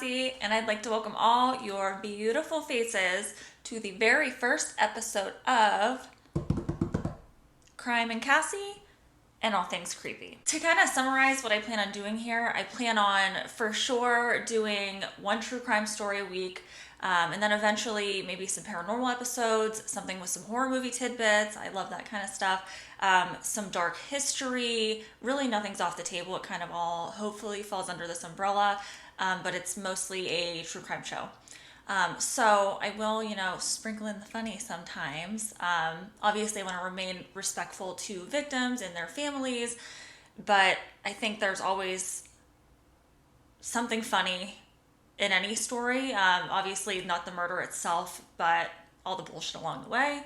Cassie, and I'd like to welcome all your beautiful faces to the very first episode of Crime and Cassie and All Things Creepy. To kind of summarize what I plan on doing here, I plan on for sure doing one true crime story a week, and then eventually maybe some paranormal episodes, something with some horror movie tidbits. I love that kind of stuff. Some dark history. Really nothing's off the table. It kind of all hopefully falls under this umbrella, but it's mostly a true crime show. So I will, sprinkle in the funny sometimes. Obviously I want to remain respectful to victims and their families, but I think there's always something funny in any story. Obviously not the murder itself, but all the bullshit along the way.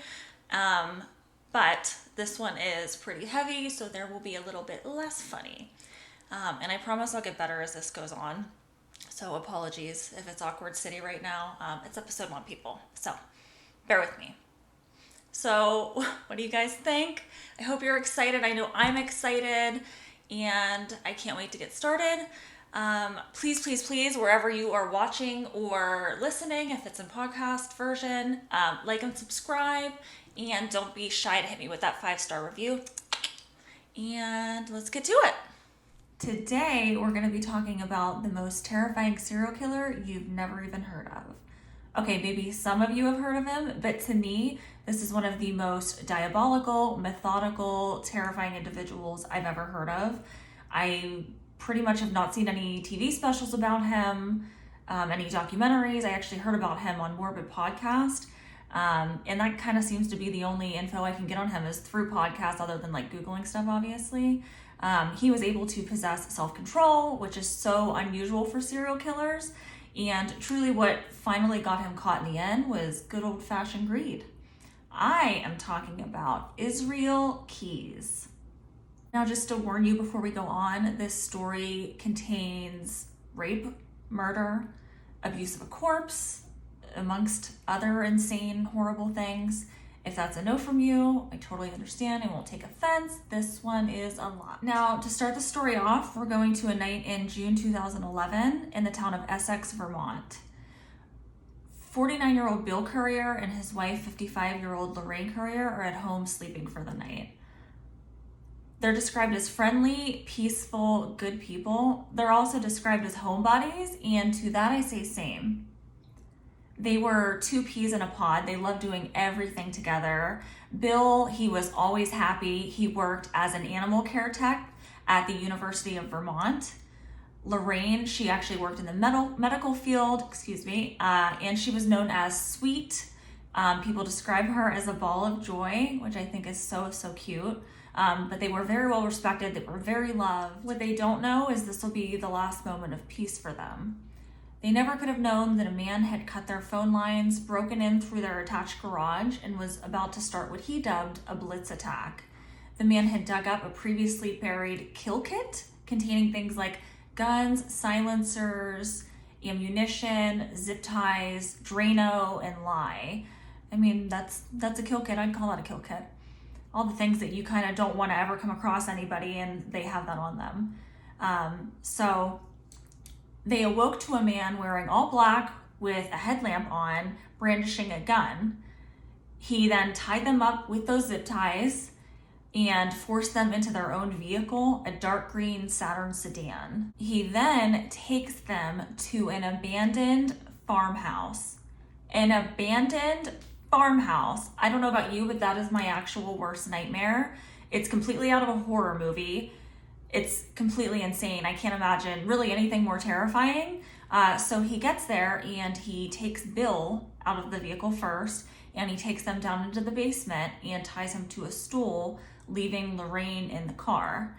But this one is pretty heavy, so there will be a little bit less funny. And I promise I'll get better as this goes on. So apologies if it's awkward city right now. It's episode 1, people. So bear with me. So what do you guys think? I hope you're excited. I know I'm excited and I can't wait to get started. Please, please, please, wherever you are watching or listening, if it's in podcast version, like and subscribe, and don't be shy to hit me with that 5-star review. And let's get to it. Today, we're going to be talking about the most terrifying serial killer you've never even heard of. Okay, maybe some of you have heard of him, but to me, this is one of the most diabolical, methodical, terrifying individuals I've ever heard of. I pretty much have not seen any TV specials about him, any documentaries. I actually heard about him on Morbid Podcast, and that kind of seems to be the only info I can get on him is through podcasts, other than like Googling stuff, obviously. He was able to possess self-control, which is so unusual for serial killers, and truly what finally got him caught in the end was good old-fashioned greed. I am talking about Israel Keyes. Now, just to warn you before we go on, this story contains rape, murder, abuse of a corpse, amongst other insane, horrible things. If that's a no from you, I totally understand. I won't take offense. This one is a lot. Now, to start the story off, we're going to a night in June 2011 in the town of Essex, Vermont. 49-year-old Bill Courier and his wife, 55-year-old Lorraine Courier, are at home sleeping for the night. They're described as friendly, peaceful, good people. They're also described as homebodies, and to that I say same. They were 2 peas in a pod. They loved doing everything together. Bill, he was always happy. He worked as an animal care tech at the University of Vermont. Lorraine, she actually worked in the medical field, and she was known as sweet. People describe her as a ball of joy, which I think is so, so cute. But they were very well respected. They were very loved. What they don't know is this will be the last moment of peace for them. They never could have known that a man had cut their phone lines, broken in through their attached garage, and was about to start what he dubbed a blitz attack. The man had dug up a previously buried kill kit containing things like guns, silencers, ammunition, zip ties, Drano, and lye. I mean, that's a kill kit. I'd call that a kill kit. All the things that you kind of don't want to ever come across anybody, and they have that on them. So they awoke to a man wearing all black with a headlamp on, brandishing a gun. He then tied them up with those zip ties and forced them into their own vehicle, a dark green Saturn sedan. He then takes them to an abandoned farmhouse. An abandoned farmhouse. I don't know about you, but that is my actual worst nightmare. It's completely out of a horror movie. It's completely insane. I can't imagine really anything more terrifying. So he gets there and he takes Bill out of the vehicle first, and he takes them down into the basement and ties him to a stool, leaving Lorraine in the car.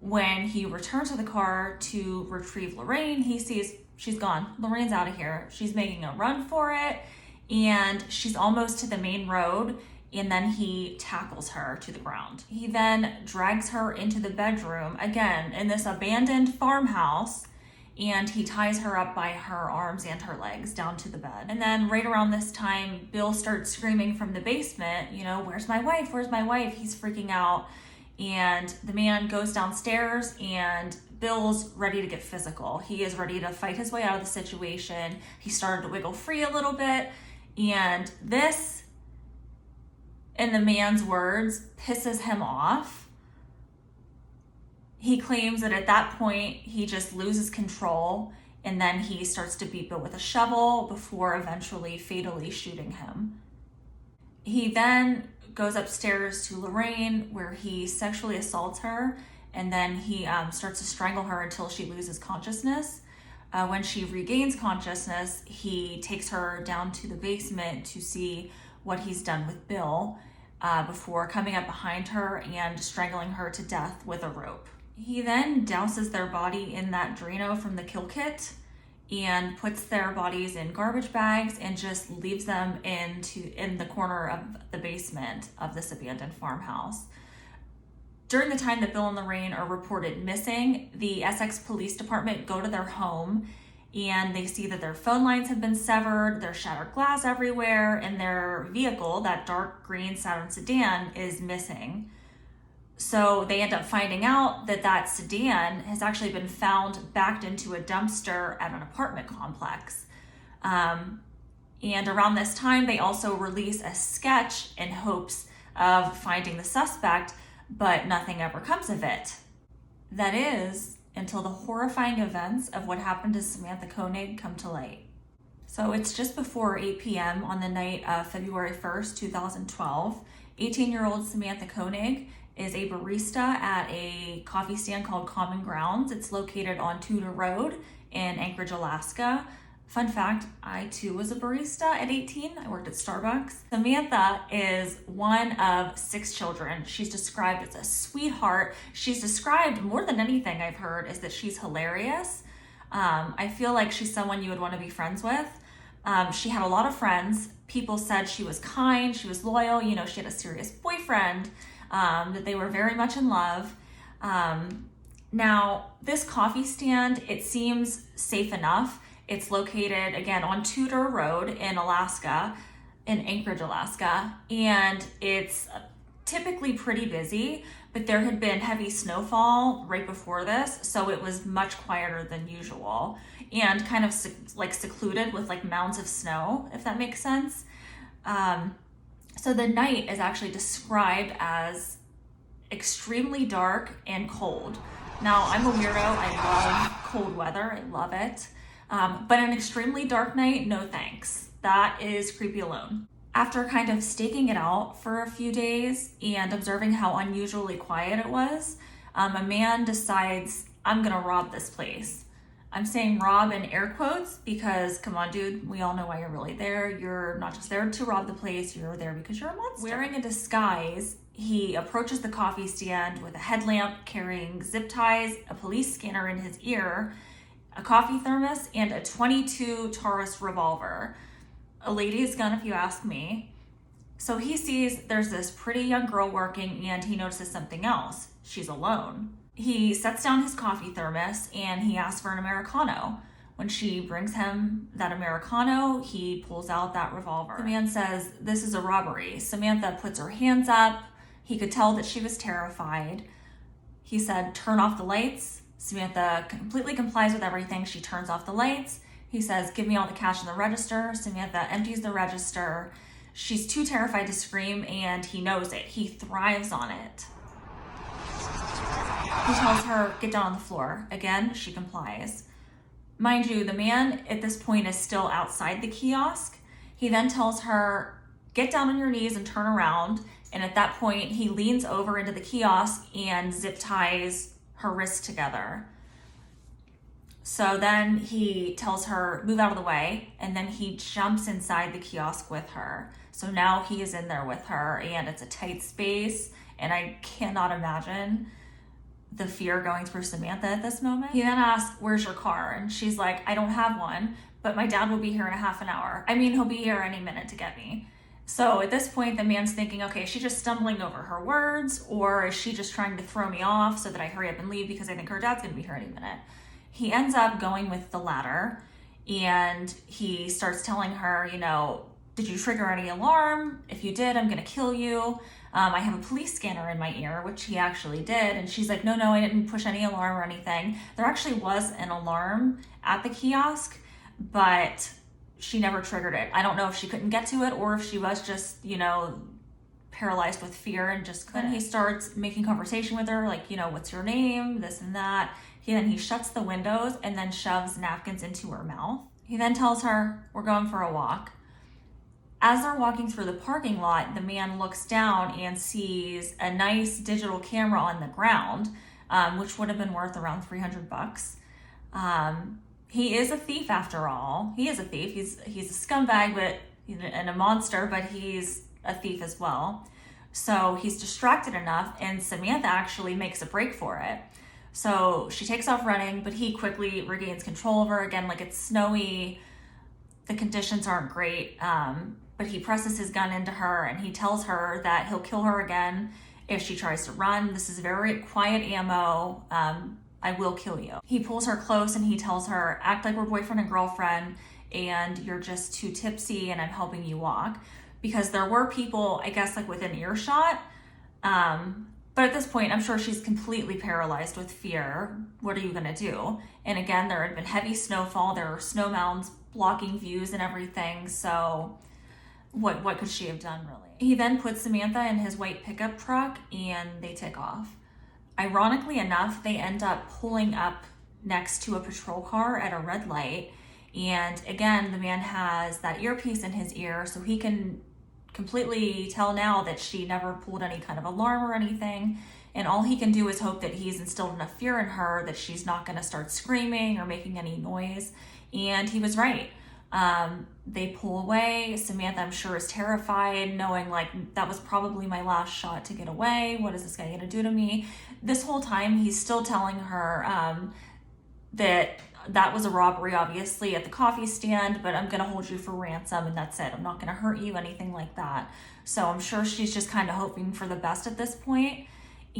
When he returns to the car to retrieve Lorraine, he sees she's gone. Lorraine's out of here. She's making a run for it, and she's almost to the main road, and then he tackles her to the ground. He then drags her into the bedroom, again, in this abandoned farmhouse, and he ties her up by her arms and her legs down to the bed. And then right around this time, Bill starts screaming from the basement, where's my wife? Where's my wife? He's freaking out. And the man goes downstairs and Bill's ready to get physical. He is ready to fight his way out of the situation. He started to wiggle free a little bit, and this, in the man's words, pisses him off. He claims that at that point, he just loses control, and then he starts to beat Bill with a shovel before eventually fatally shooting him. He then goes upstairs to Lorraine, where he sexually assaults her, and then he starts to strangle her until she loses consciousness. When she regains consciousness, he takes her down to the basement to see what he's done with Bill before coming up behind her and strangling her to death with a rope. He then douses their body in that Drano from the kill kit and puts their bodies in garbage bags and just leaves them in the corner of the basement of this abandoned farmhouse. During the time that Bill and Lorraine are reported missing, the Essex Police Department go to their home and they see that their phone lines have been severed, there's shattered glass everywhere, and their vehicle, that dark green Saturn sedan, is missing. So they end up finding out that that sedan has actually been found backed into a dumpster at an apartment complex. And around this time, they also release a sketch in hopes of finding the suspect, but nothing ever comes of it. That is, until the horrifying events of what happened to Samantha Koenig come to light. So it's just before 8 p.m. on the night of February 1st, 2012. 18-year-old Samantha Koenig is a barista at a coffee stand called Common Grounds. It's located on Tudor Road in Anchorage, Alaska. Fun fact, I too was a barista at 18. I worked at Starbucks. Samantha is one of 6 children. She's described as a sweetheart. She's described, more than anything I've heard, is that she's hilarious. I feel like she's someone you would want to be friends with. She had a lot of friends. People said she was kind, she was loyal, she had a serious boyfriend, that they were very much in love. Now, this coffee stand, it seems safe enough. It's located, again, on Tudor Road in Alaska, in Anchorage, Alaska, and it's typically pretty busy, but there had been heavy snowfall right before this, so it was much quieter than usual, and kind of secluded with mounds of snow, if that makes sense. So the night is actually described as extremely dark and cold. Now, I'm a weirdo. I love cold weather. I love it. But an extremely dark night, no thanks. That is creepy alone. After kind of staking it out for a few days and observing how unusually quiet it was, a man decides, I'm gonna rob this place. I'm saying rob in air quotes because, come on, dude, we all know why you're really there. You're not just there to rob the place, you're there because you're a monster. Wearing a disguise, he approaches the coffee stand with a headlamp, carrying zip ties, a police scanner in his ear, a coffee thermos, and a .22 Taurus revolver. A lady's gun, if you ask me. So he sees there's this pretty young girl working, and he notices something else. She's alone. He sets down his coffee thermos and he asks for an Americano. When she brings him that Americano, he pulls out that revolver. The man says, "This is a robbery." Samantha puts her hands up. He could tell that she was terrified. He said, "Turn off the lights." Samantha completely complies with everything. She turns off the lights. He says, "Give me all the cash in the register." Samantha empties the register. She's too terrified to scream, and he knows it. He thrives on it. He tells her, "Get down on the floor." Again, she complies. Mind you, the man at this point is still outside the kiosk. He then tells her, "Get down on your knees and turn around." And at that point, he leans over into the kiosk and zip ties her wrists together. So then he tells her, "Move out of the way," and then he jumps inside the kiosk with her. So now he is in there with her, and it's a tight space, and I cannot imagine the fear going through Samantha at this moment. He then asks, "Where's your car?" And she's like, "I don't have one, but my dad will be here in a half an hour. I mean, he'll be here any minute to get me." So at this point, the man's thinking, okay, is she just stumbling over her words, or is she just trying to throw me off so that I hurry up and leave because I think her dad's gonna be here any minute? He ends up going with the latter, and he starts telling her, did you trigger any alarm? If you did, I'm gonna kill you. I have a police scanner in my ear, which he actually did. And she's like, no, I didn't push any alarm or anything. There actually was an alarm at the kiosk, but she never triggered it. I don't know if she couldn't get to it or if she was just, paralyzed with fear and just couldn't. Then he starts making conversation with her, like, what's your name, this and that. Then he shuts the windows and then shoves napkins into her mouth. He then tells her, we're going for a walk. As they're walking through the parking lot, the man looks down and sees a nice digital camera on the ground, which would have been worth around $300. He is a thief after all. He is a thief. He's a scumbag and a monster, but he's a thief as well. So he's distracted enough, and Samantha actually makes a break for it. So she takes off running, but he quickly regains control of her. Again, like, it's snowy. The conditions aren't great. But he presses his gun into her and he tells her that he'll kill her again if she tries to run. This is very quiet ammo. I will kill you. He pulls her close and he tells her, act like we're boyfriend and girlfriend and you're just too tipsy and I'm helping you walk. Because there were people, I guess, like within earshot. But at this point, I'm sure she's completely paralyzed with fear. What are you gonna do? And again, there had been heavy snowfall. There were snow mounds blocking views and everything. So what could she have done, really? He then puts Samantha in his white pickup truck and they take off. Ironically enough, they end up pulling up next to a patrol car at a red light. And again, the man has that earpiece in his ear, so he can completely tell now that she never pulled any kind of alarm or anything. And all he can do is hope that he's instilled enough fear in her that she's not going to start screaming or making any noise. And he was right. They pull away. Samantha, I'm sure, is terrified, knowing like that was probably my last shot to get away. What is this guy gonna do to me? This whole time, he's still telling her that was a robbery, obviously, at the coffee stand, but I'm gonna hold you for ransom and that's it. I'm not gonna hurt you, anything like that. So I'm sure she's just kind of hoping for the best at this point,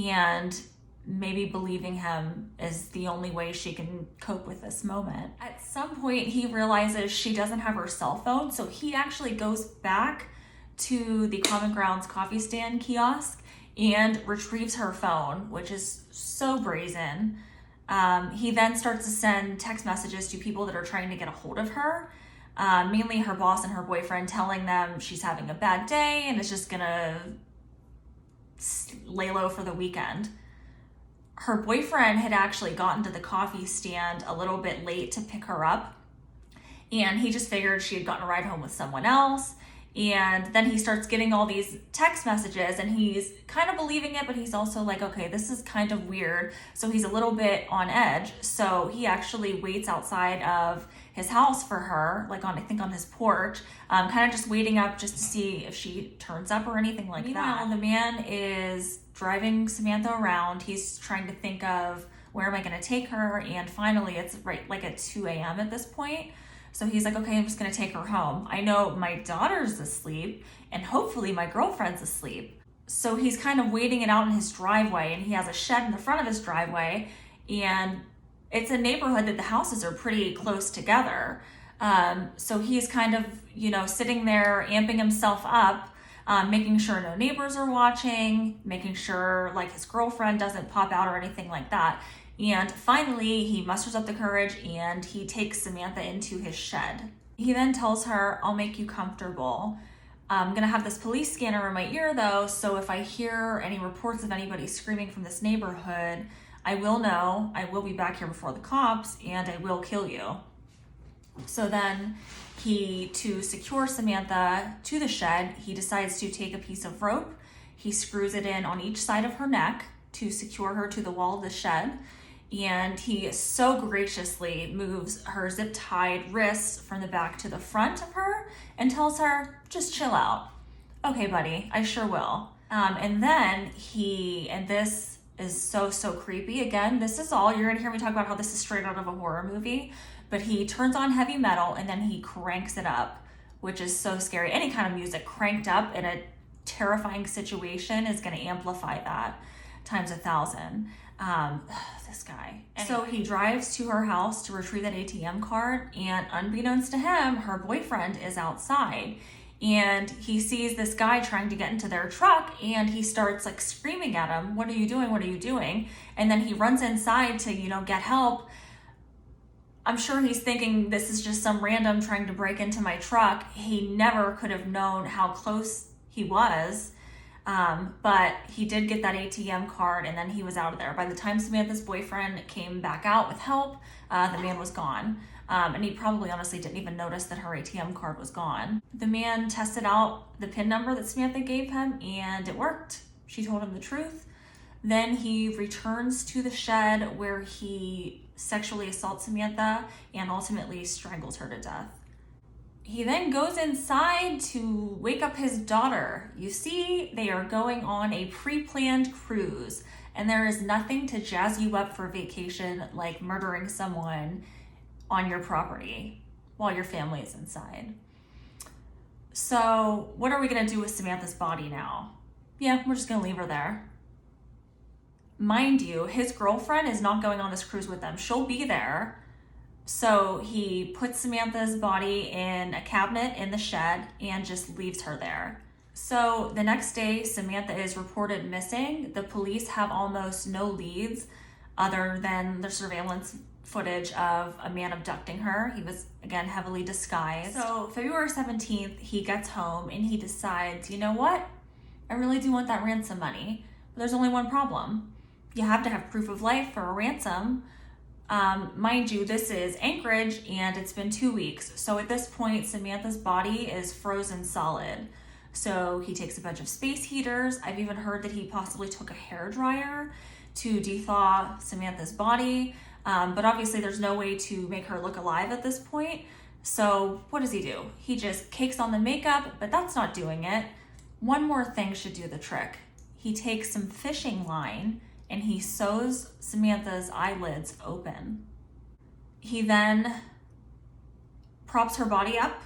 and maybe believing him is the only way she can cope with this moment. At some point, he realizes she doesn't have her cell phone, so he actually goes back to the Common Grounds coffee stand kiosk and retrieves her phone, which is so brazen. He then starts to send text messages to people that are trying to get a hold of her, mainly her boss and her boyfriend, telling them she's having a bad day and is just gonna lay low for the weekend. Her boyfriend had actually gotten to the coffee stand a little bit late to pick her up, and he just figured she had gotten a ride home with someone else. And then he starts getting all these text messages and he's kind of believing it, but he's also like, okay, this is kind of weird. So he's a little bit on edge. So he actually waits outside of his house for her, like I think on his porch, kind of just waiting up just to see if she turns up or anything like that. The man is driving Samantha around. He's trying to think of, where am I going to take her? And finally it's right like at 2 a.m. at this point. So he's like, okay, I'm just going to take her home. I know my daughter's asleep and hopefully my girlfriend's asleep. So he's kind of waiting it out in his driveway, and he has a shed in the front of his driveway, and it's a neighborhood that the houses are pretty close together. So he's kind of, sitting there amping himself up, making sure no neighbors are watching, making sure like his girlfriend doesn't pop out or anything like that. And finally, he musters up the courage and he takes Samantha into his shed. He then tells her, I'll make you comfortable. I'm going to have this police scanner in my ear though, so if I hear any reports of anybody screaming from this neighborhood, I will know, I will be back here before the cops, and I will kill you. So then to secure Samantha to the shed, he decides to take a piece of rope. He screws it in on each side of her neck to secure her to the wall of the shed. And he so graciously moves her zip-tied wrists from the back to the front of her and tells her, just chill out. Okay, buddy, I sure will. And then and this is so creepy. Again, this is all, you're gonna hear me talk about how this is straight out of a horror movie, but he turns on heavy metal and then he cranks it up, which is so scary. Any kind of music cranked up in a terrifying situation is gonna amplify that times 1,000. This guy. Anyway. So he drives to her house to retrieve that ATM card, and unbeknownst to him, her boyfriend is outside. and he sees this guy trying to get into their truck, and he starts like screaming at him, "What are you doing? What are you doing?" And then he runs inside to, get help. I'm sure he's thinking this is just some random trying to break into my truck. He never could have known how close he was. But he did get that ATM card, and then he was out of there. By the time Samantha's boyfriend came back out with help, the man was gone. And he probably honestly didn't even notice that her ATM card was gone. The man tested out the PIN number that Samantha gave him, and it worked. She told him the truth. Then he returns to the shed where he sexually assaults Samantha and ultimately strangles her to death. He then goes inside to wake up his daughter. You see, they are going on a pre-planned cruise, and there is nothing to jazz you up for vacation like murdering someone on your property while your family is inside. So what are we gonna do with Samantha's body now? Yeah, we're just gonna leave her there. Mind you, his girlfriend is not going on this cruise with them. She'll be there. So he puts Samantha's body in a cabinet in the shed and just leaves her there. So the next day, Samantha is reported missing. The police have almost no leads other than the surveillance footage of a man abducting her. He was, again, heavily disguised. So February 17th, he gets home and he decides, you know what? I really do want that ransom money. But there's only one problem. You have to have proof of life for a ransom. Mind you, this is Anchorage and it's been 2 weeks. So at this point, Samantha's body is frozen solid. So he takes a bunch of space heaters. I've even heard that he possibly took a hairdryer to dethaw Samantha's body. But obviously there's no way to make her look alive at this point. So what does he do? He just cakes on the makeup, but that's not doing it. One more thing should do the trick. He takes some fishing line and he sews Samantha's eyelids open. He then props her body up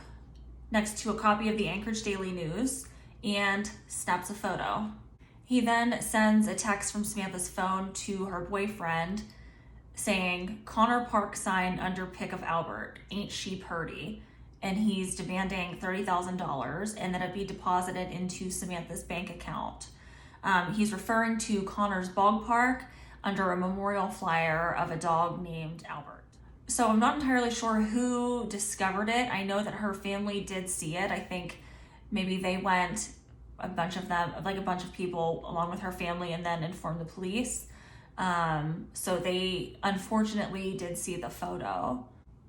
next to a copy of the Anchorage Daily News and snaps a photo. He then sends a text from Samantha's phone to her boyfriend saying, "Connor Park sign under pic of Albert, ain't she purty?" And he's demanding $30,000 and that it be deposited into Samantha's bank account. He's referring to Connor's bog park under a memorial flyer of a dog named Albert. So I'm not entirely sure who discovered it. I know that her family did see it. I think maybe they went, a bunch of them, like a bunch of people along with her family, and then informed the police. So they unfortunately did see the photo.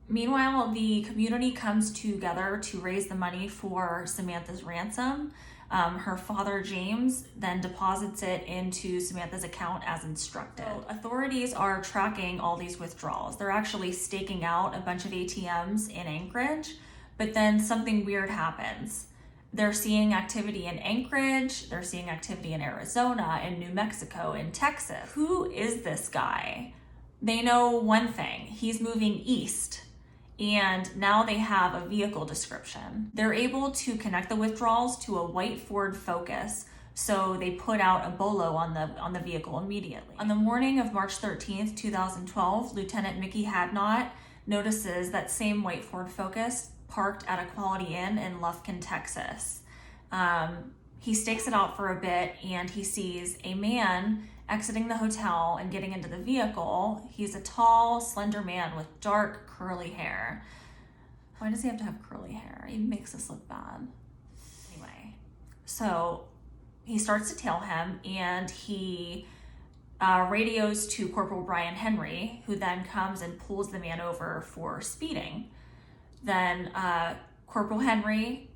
Meanwhile, the community comes together to raise the money for Samantha's ransom. Her father, James, then deposits it into Samantha's account as instructed. So authorities are tracking all these withdrawals. They're actually staking out a bunch of ATMs in Anchorage, but then something weird happens. They're seeing activity in Anchorage, they're seeing activity in Arizona, in New Mexico, in Texas. Who is this guy? They know one thing, he's moving east. And now they have a vehicle description. They're able to connect the withdrawals to a white Ford Focus, so they put out a bolo on the vehicle immediately. On the morning of March 13th, 2012, Lieutenant Mickey Hadnot notices that same white Ford Focus parked at a Quality Inn in Lufkin, Texas. He stakes it out for a bit and he sees a man exiting the hotel and getting into the vehicle. He's a tall, slender man with dark, curly hair. Why does he have to have curly hair? He makes us look bad. Anyway, so he starts to tail him and he radios to Corporal Brian Henry, who then comes and pulls the man over for speeding. Then Corporal Henry,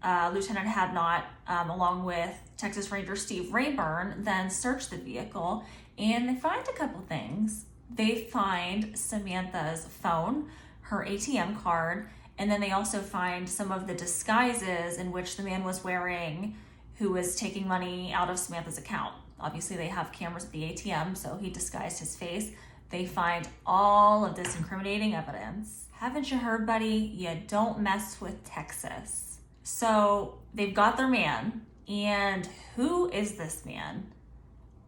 Lieutenant Hadnot, along with Texas Ranger Steve Rayburn, then search the vehicle and they find a couple things. They find Samantha's phone, her ATM card, and then they also find some of the disguises in which the man was wearing who was taking money out of Samantha's account. Obviously they have cameras at the ATM, so he disguised his face. They find all of this incriminating evidence. Haven't you heard, buddy? You don't mess with Texas. So they've got their man. And who is this man?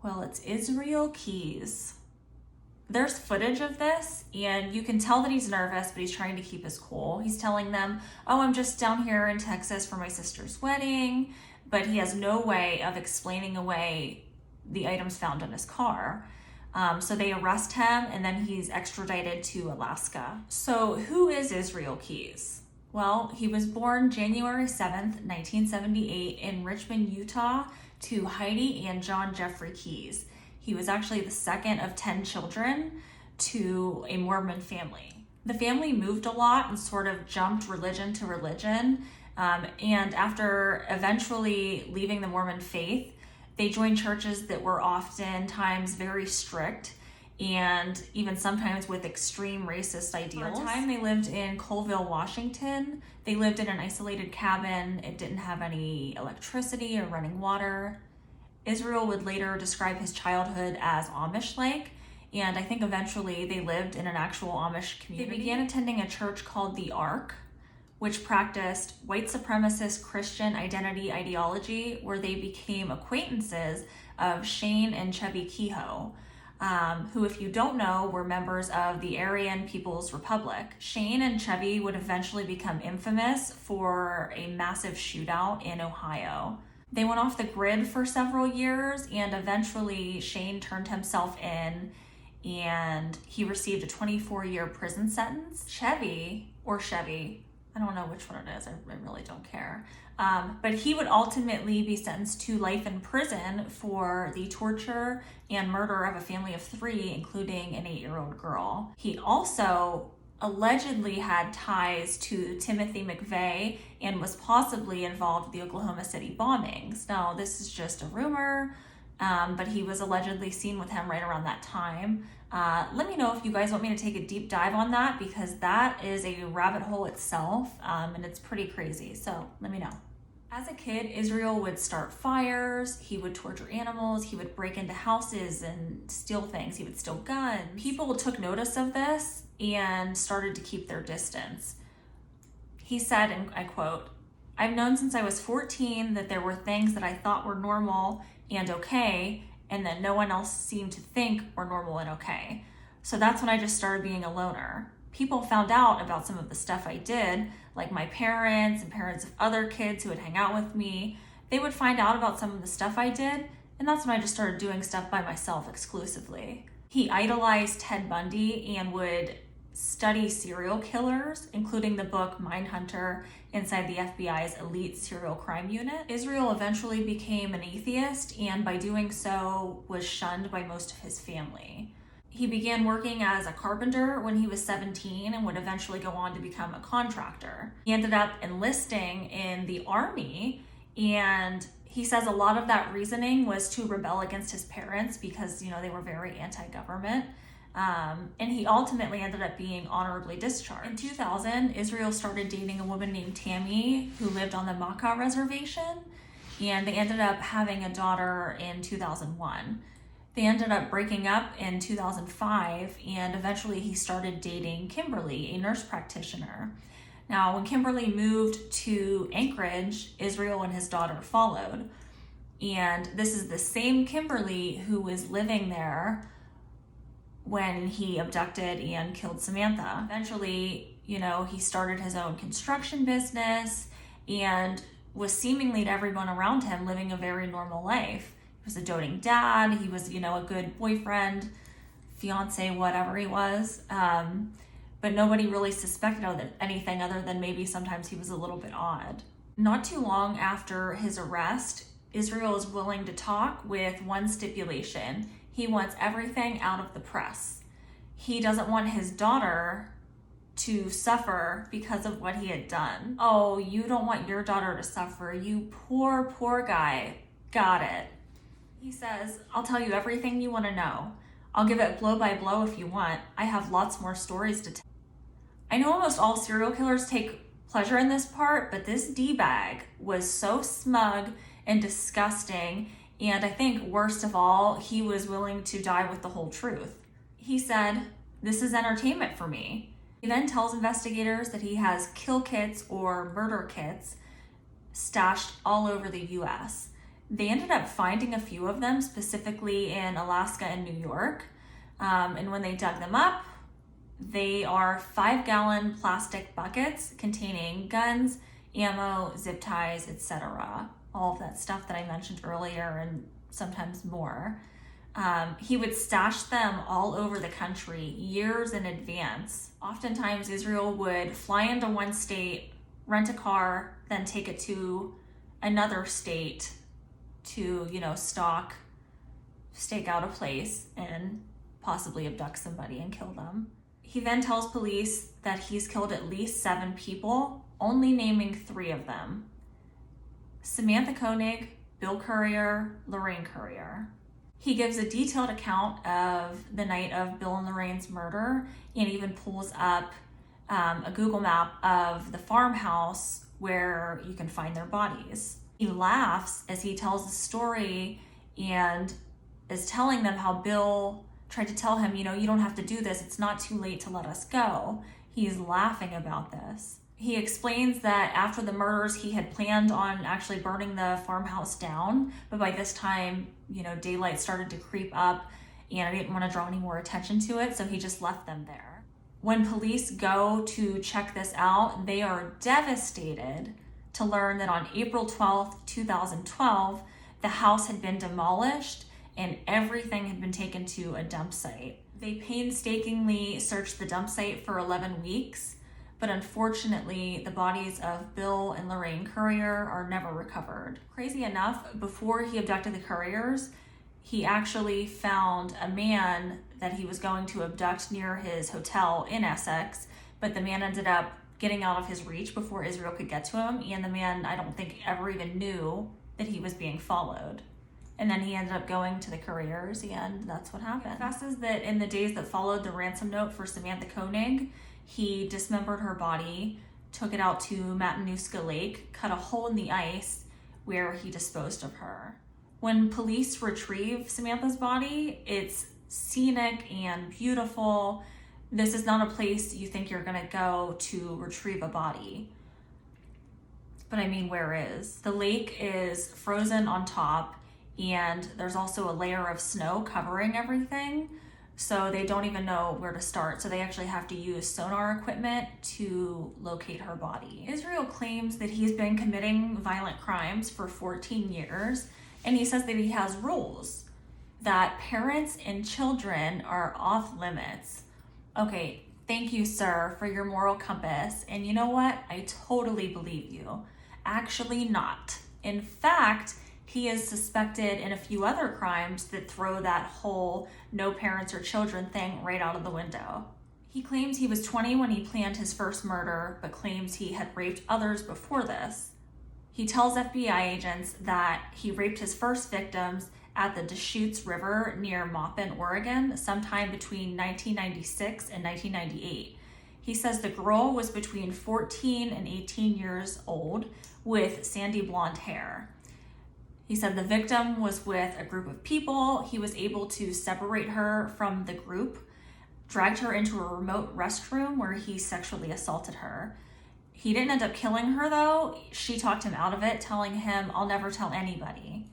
Well, it's Israel Keys. There's footage of this, and you can tell that he's nervous, but he's trying to keep his cool. He's telling them, oh, I'm just down here in Texas for my sister's wedding, but he has no way of explaining away the items found in his car. So they arrest him, and then he's extradited to Alaska. So who is Israel Keyes? Well, he was born January 7th, 1978 in Richmond, Utah, to Heidi and John Jeffrey Keyes. He was actually the second of 10 children to a Mormon family. The family moved a lot and sort of jumped religion to religion. And after eventually leaving the Mormon faith, they joined churches that were oftentimes very strict and even sometimes with extreme racist ideals. For a time, they lived in Colville, Washington. They lived in an isolated cabin. It didn't have any electricity or running water. Israel would later describe his childhood as Amish-like, and I think eventually they lived in an actual Amish community. They began attending a church called the Ark, which practiced white supremacist Christian identity ideology, where they became acquaintances of Shane and Chevy Kehoe, who, if you don't know, were members of the Aryan People's Republic. Shane and Chevy would eventually become infamous for a massive shootout in Ohio. They went off the grid for several years, and eventually Shane turned himself in and he received a 24-year prison sentence. Chevy, I don't know which one it is, I really don't care. But he would ultimately be sentenced to life in prison for the torture and murder of a family of 3, including an 8-year-old girl. He also allegedly had ties to Timothy McVeigh and was possibly involved with the Oklahoma City bombings. Now, this is just a rumor, but he was allegedly seen with him right around that time. Let me know if you guys want me to take a deep dive on that, because that is a rabbit hole itself, and it's pretty crazy, so let me know. As a kid, Israel would start fires, he would torture animals, he would break into houses and steal things, he would steal guns. People took notice of this and started to keep their distance. He said, and I quote, "I've known since I was 14 that there were things that I thought were normal and okay, and that no one else seemed to think were normal and okay. So that's when I just started being a loner. People found out about some of the stuff I did, like my parents and parents of other kids who would hang out with me. They would find out about some of the stuff I did, and that's when I just started doing stuff by myself exclusively." He idolized Ted Bundy and would study serial killers, including the book Mindhunter inside the FBI's elite serial crime unit. Israel eventually became an atheist, and by doing so was shunned by most of his family. He began working as a carpenter when he was 17 and would eventually go on to become a contractor. He ended up enlisting in the army, and he says a lot of that reasoning was to rebel against his parents because, they were very anti-government. And he ultimately ended up being honorably discharged. In 2000, Israel started dating a woman named Tammy who lived on the Makah reservation, and they ended up having a daughter in 2001. They ended up breaking up in 2005, and eventually he started dating Kimberly, a nurse practitioner. Now, when Kimberly moved to Anchorage, Israel and his daughter followed. And this is the same Kimberly who was living there when he abducted and killed Samantha. Eventually, he started his own construction business and was seemingly to everyone around him living a very normal life. He was a doting dad, he was, a good boyfriend, fiance, whatever he was. But nobody really suspected of anything other than maybe sometimes he was a little bit odd. Not too long after his arrest, Israel is willing to talk with one stipulation. He wants everything out of the press. He doesn't want his daughter to suffer because of what he had done. Oh, you don't want your daughter to suffer, you poor guy. Got it. He says, "I'll tell you everything you want to know. I'll give it blow by blow if you want. I have lots more stories to tell." I know almost all serial killers take pleasure in this part, but this D-bag was so smug and disgusting, and I think worst of all, he was willing to die with the whole truth. He said, "This is entertainment for me." He then tells investigators that he has kill kits or murder kits stashed all over the US. They ended up finding a few of them, specifically in Alaska and New York. And when they dug them up, they are 5-gallon plastic buckets containing guns, ammo, zip ties, etc. All of that stuff that I mentioned earlier and sometimes more. He would stash them all over the country years in advance. Oftentimes, Israel would fly into one state, rent a car, then take it to another state to, stake out a place and possibly abduct somebody and kill them. He then tells police that he's killed at least 7 people, only naming 3 of them: Samantha Koenig, Bill Courier, Lorraine Courier. He gives a detailed account of the night of Bill and Lorraine's murder and even pulls up a Google map of the farmhouse where you can find their bodies. He laughs as he tells the story and is telling them how Bill tried to tell him, you don't have to do this. It's not too late to let us go. He's laughing about this. He explains that after the murders, he had planned on actually burning the farmhouse down, but by this time, daylight started to creep up and I didn't want to draw any more attention to it, so he just left them there. When police go to check this out, they are devastated to learn that on April 12th, 2012, the house had been demolished and everything had been taken to a dump site. They painstakingly searched the dump site for 11 weeks, but unfortunately, the bodies of Bill and Lorraine Courier are never recovered. Crazy enough, before he abducted the Couriers, he actually found a man that he was going to abduct near his hotel in Essex, but the man ended up getting out of his reach before Israel could get to him, and the man, I don't think, ever even knew that he was being followed. And then he ended up going to the Couriers, and that's what happened. He confesses that in the days that followed the ransom note for Samantha Koenig, he dismembered her body, took it out to Matanuska Lake, cut a hole in the ice where he disposed of her. When police retrieve Samantha's body, it's scenic and beautiful. This is not a place you think you're gonna go to retrieve a body. But I mean, where is? The lake is frozen on top, and there's also a layer of snow covering everything, so they don't even know where to start. So they actually have to use sonar equipment to locate her body. Israel claims that he's been committing violent crimes for 14 years, and he says that he has rules, that parents and children are off limits. Okay, thank you, sir, for your moral compass. And you know what? I totally believe you. Actually not. In fact, he is suspected in a few other crimes that throw that whole no parents or children thing right out of the window. He claims he was 20 when he planned his first murder, but claims he had raped others before this. He tells FBI agents that he raped his first victims at the Deschutes River near Maupin, Oregon, sometime between 1996 and 1998. He says the girl was between 14 and 18 years old with sandy blonde hair. He said the victim was with a group of people. He was able to separate her from the group, dragged her into a remote restroom where he sexually assaulted her. He didn't end up killing her though. She talked him out of it, telling him, "I'll never tell anybody."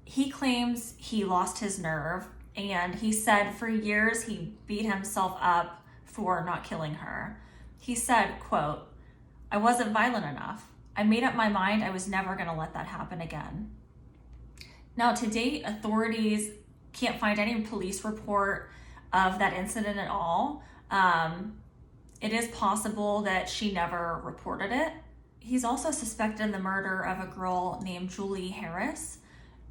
He claims he lost his nerve, and he said for years he beat himself up for not killing her. He said, quote, "I wasn't violent enough. I made up my mind I was never going to let that happen again." Now, to date, authorities can't find any police report of that incident at all. It is possible that she never reported it. He's also suspected in the murder of a girl named Julie Harris.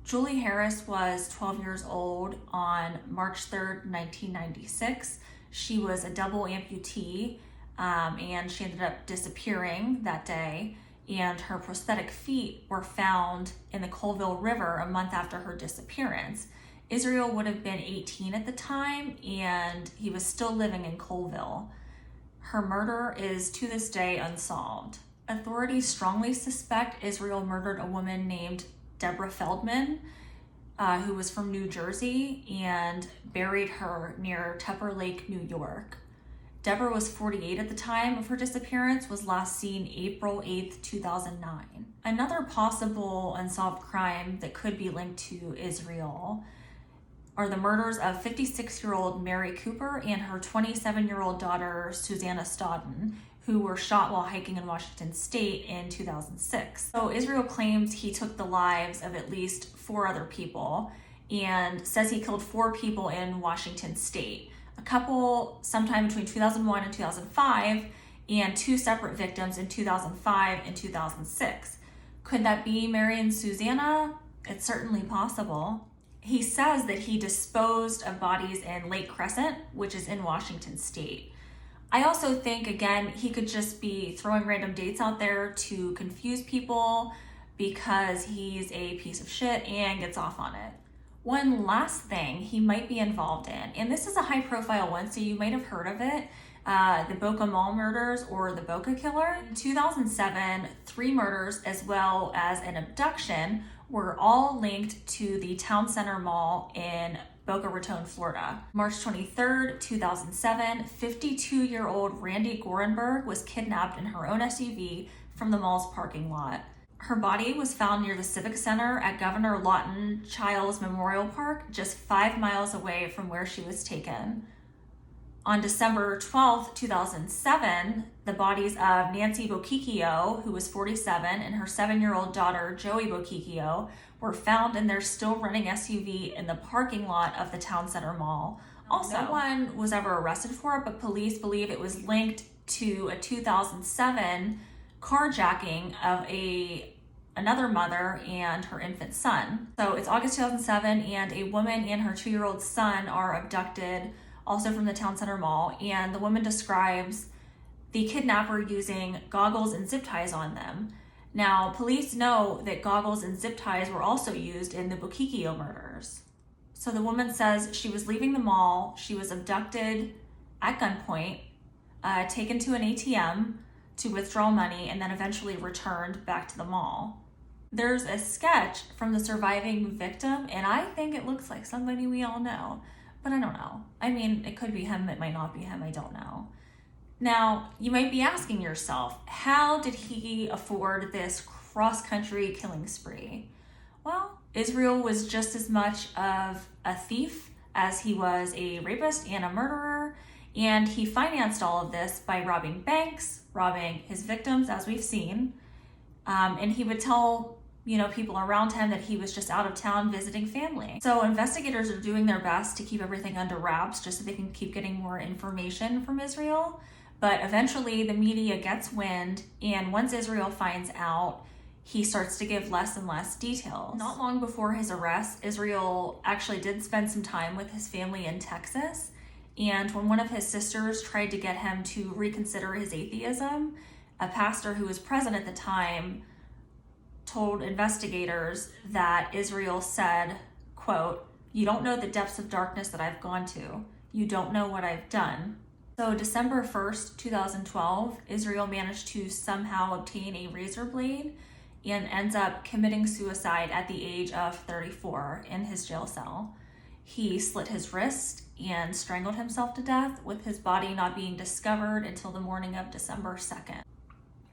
Julie Harris was 12 years old on March 3rd, 1996. She was a double amputee, and she ended up disappearing that day. And her prosthetic feet were found in the Colville River a month after her disappearance. Israel would have been 18 at the time, and he was still living in Colville. Her murder is to this day unsolved. Authorities strongly suspect Israel murdered a woman named Deborah Feldman, who was from New Jersey, and buried her near Tupper Lake, New York. Deborah was 48 at the time of her disappearance, was last seen April 8th, 2009. Another possible unsolved crime that could be linked to Israel are the murders of 56-year-old Mary Cooper and her 27-year-old daughter, Susanna Stodden, who were shot while hiking in Washington State in 2006. So Israel claims he took the lives of at least 4 other people and says he killed 4 people in Washington State. A couple sometime between 2001 and 2005, and 2 separate victims in 2005 and 2006. Could that be Mary and Susanna? It's certainly possible. He says that he disposed of bodies in Lake Crescent, which is in Washington State. I also think, again, he could just be throwing random dates out there to confuse people because he's a piece of shit and gets off on it. One last thing he might be involved in, and this is a high profile one, so you might have heard of it, the Boca Mall murders or the Boca Killer. In 2007, 3 murders as well as an abduction were all linked to the Town Center Mall in Boca Raton, Florida. March 23rd, 2007, 52-year-old Randy Gorenberg was kidnapped in her own SUV from the mall's parking lot. Her body was found near the Civic Center at Governor Lawton Chiles Memorial Park, just 5 miles away from where she was taken. On December 12th, 2007, the bodies of Nancy Bochicchio, who was 47, and her 7-year-old daughter, Joey Bochicchio, were found in their still running SUV in the parking lot of the Town Center Mall. Also, no one was ever arrested for it, but police believe it was linked to a 2007 carjacking of another mother and her infant son. So it's August 2007, and a woman and her 2-year-old son are abducted, also from the Town Center Mall, and the woman describes the kidnapper using goggles and zip ties on them. Now, police know that goggles and zip ties were also used in the Bochicchio murders. So the woman says she was leaving the mall, she was abducted at gunpoint, taken to an ATM to withdraw money, and then eventually returned back to the mall. There's a sketch from the surviving victim, and I think it looks like somebody we all know. But I don't know. I mean, it could be him, it might not be him, I don't know. Now, you might be asking yourself, how did he afford this cross-country killing spree? Well, Israel was just as much of a thief as he was a rapist and a murderer, and he financed all of this by robbing banks, robbing his victims, as we've seen, and he would tell people around him that he was just out of town visiting family. So investigators are doing their best to keep everything under wraps just so they can keep getting more information from Israel. But eventually the media gets wind, and once Israel finds out, he starts to give less and less details. Not long before his arrest, Israel actually did spend some time with his family in Texas. And when one of his sisters tried to get him to reconsider his atheism, a pastor who was present at the time told investigators that Israel said, quote, "You don't know the depths of darkness that I've gone to. You don't know what I've done." So December 1st, 2012, Israel managed to somehow obtain a razor blade and ends up committing suicide at the age of 34 in his jail cell. He slit his wrist and strangled himself to death, with his body not being discovered until the morning of December 2nd.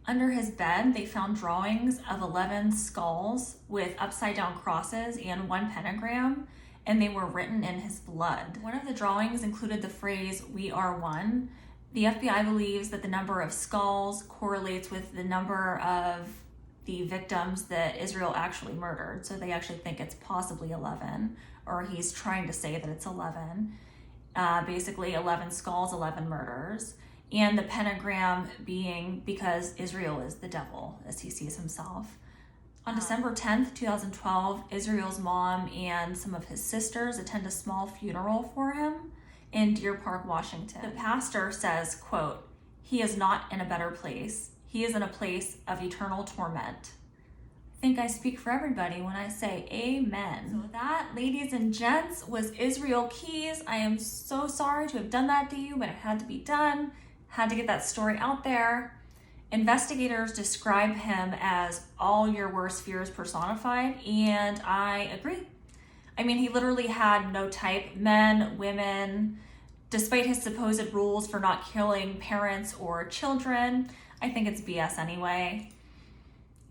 Under his bed, they found drawings of 11 skulls with upside-down crosses and 1 pentagram, and they were written in his blood. One of the drawings included the phrase, "We are one." The FBI believes that the number of skulls correlates with the number of the victims that Israel actually murdered. So they actually think it's possibly 11, or he's trying to say that it's 11. Basically 11 skulls, 11 murders. And the pentagram being because Israel is the devil, as he sees himself. On December 10th, 2012, Israel's mom and some of his sisters attend a small funeral for him in Deer Park, Washington. The pastor says, quote, "He is not in a better place. He is in a place of eternal torment." I think I speak for everybody when I say amen. So that, ladies and gents, was Israel Keyes. I am so sorry to have done that to you, but it had to be done. Had to get that story out there. Investigators describe him as all your worst fears personified, and I agree. I mean, he literally had no type, men, women, despite his supposed rules for not killing parents or children. I think it's BS anyway.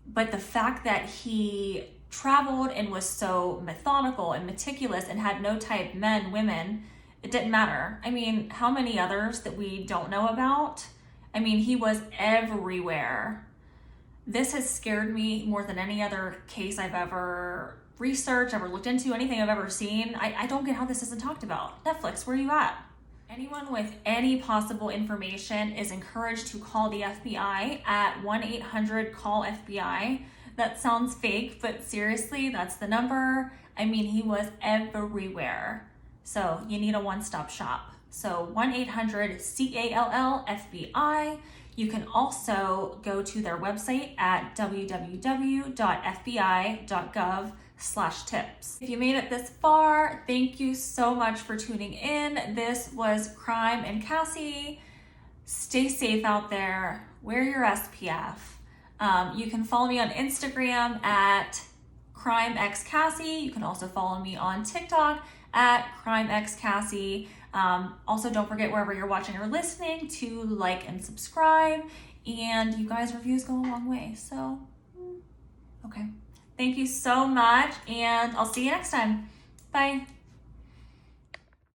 But the fact that he traveled and was so methodical and meticulous and had no type, men, women, it didn't matter. I mean, how many others that we don't know about? I mean, he was everywhere. This has scared me more than any other case I've ever researched, ever looked into, anything I've ever seen. I don't get how this isn't talked about. Netflix, where are you at? Anyone with any possible information is encouraged to call the FBI at 1-800-CALL-FBI. That sounds fake, but seriously, that's the number. I mean, he was everywhere. So you need a one-stop shop. So 1-800-CALL-FBI. You can also go to their website at www.fbi.gov/tips. If you made it this far, thank you so much for tuning in. This was Crime and Cassie. Stay safe out there. Wear your SPF. You can follow me on Instagram at CrimeXCassie. You can also follow me on TikTok at CrimeXCassie. Also, don't forget, wherever you're watching or listening, to like and subscribe. And you guys' reviews go a long way. So, okay. Thank you so much, and I'll see you next time. Bye.